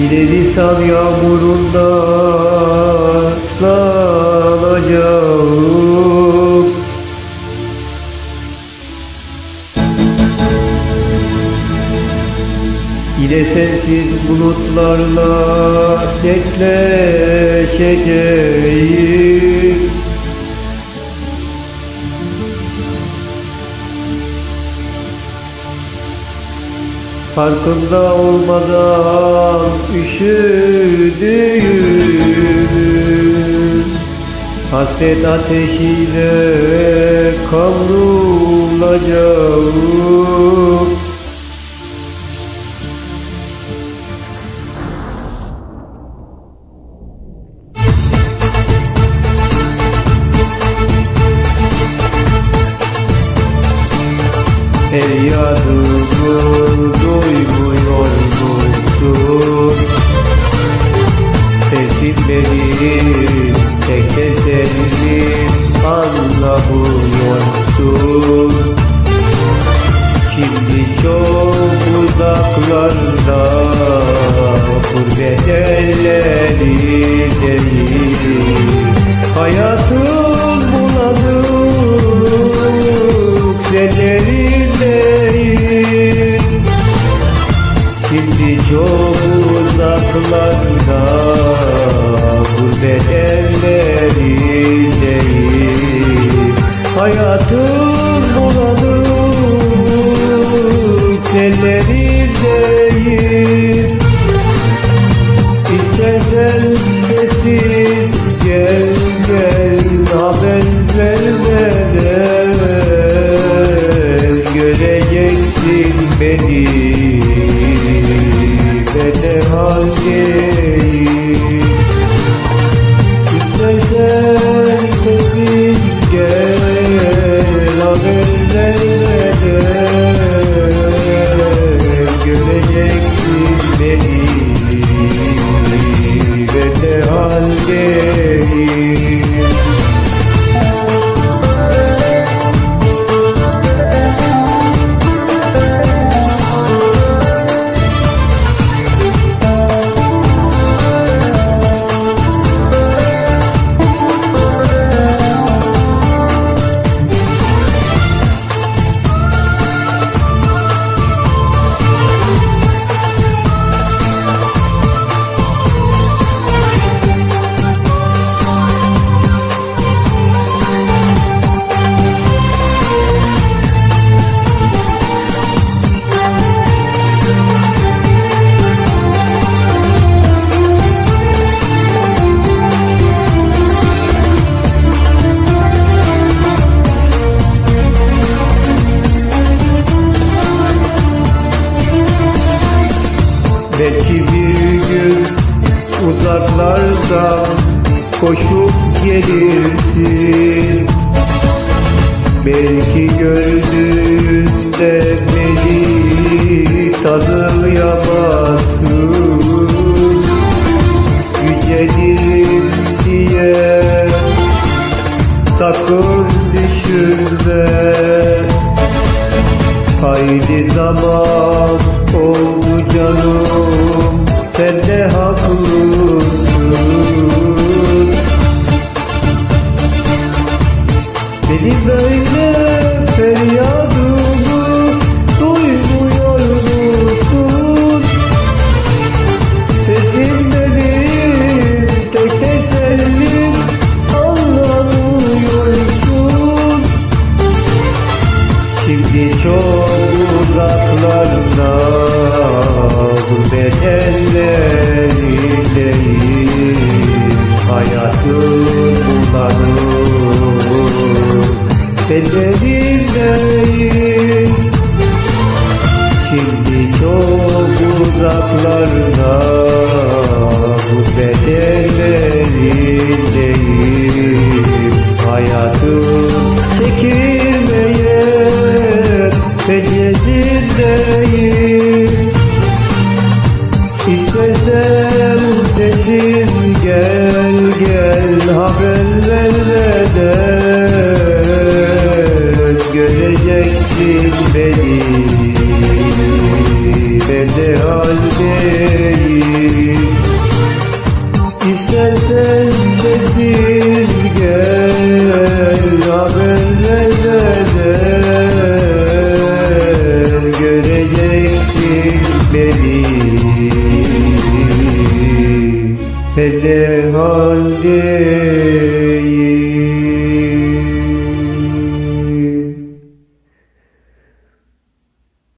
İleri san yağmurunda ıslanacağım. Yine sensiz bulutlarla dertleşeceğim. Farkında olmadan üşüdüğüm hasret ateşiyle kavrulacağım. Feryadımı duymuyor musun? Sesin benim tek teselli, anlamıyorsun. Şimdi çok uzaklarda, gurbet ellerindeyiz. Hayatım bulanık, senlerindeyiz. Şimdi çok uzaklarda, gurbet ellerindeyiz. Hayatım bulanık, senlerindeyiz. İstersen sessiz gel gel, haber vermeden göreceksin beni ve ne haldeyim. İstersen sessiz gel, haber vermeden göreceksin beni ve ne haldeyim. Belki bir gün uzaklardan koşup gelirsin. Belki gördüğünde beni tanıyamazsın. Yücelirim diye sakın düşünme. Haydi zaman oldu canım, sen de haklısın. Beni böyle feryadımı duymuyor musun? Sesin benim tek tesellim, anlamıyorsun. Şimdi çok uzaklarda, gurbet ellerindeyiz. Hayatım bulanık, senlerindeyiz. Şimdi çok uzaklarda, gurbet ellerindeyiz. Hayatım çekilmeye pencerindeyim. İstersen sessiz gel gel, haber vermeden göreceksin beni ne de haldeyim. İstersen sessiz gel, haber vermeden göreceksin beni, ne de haldeyim.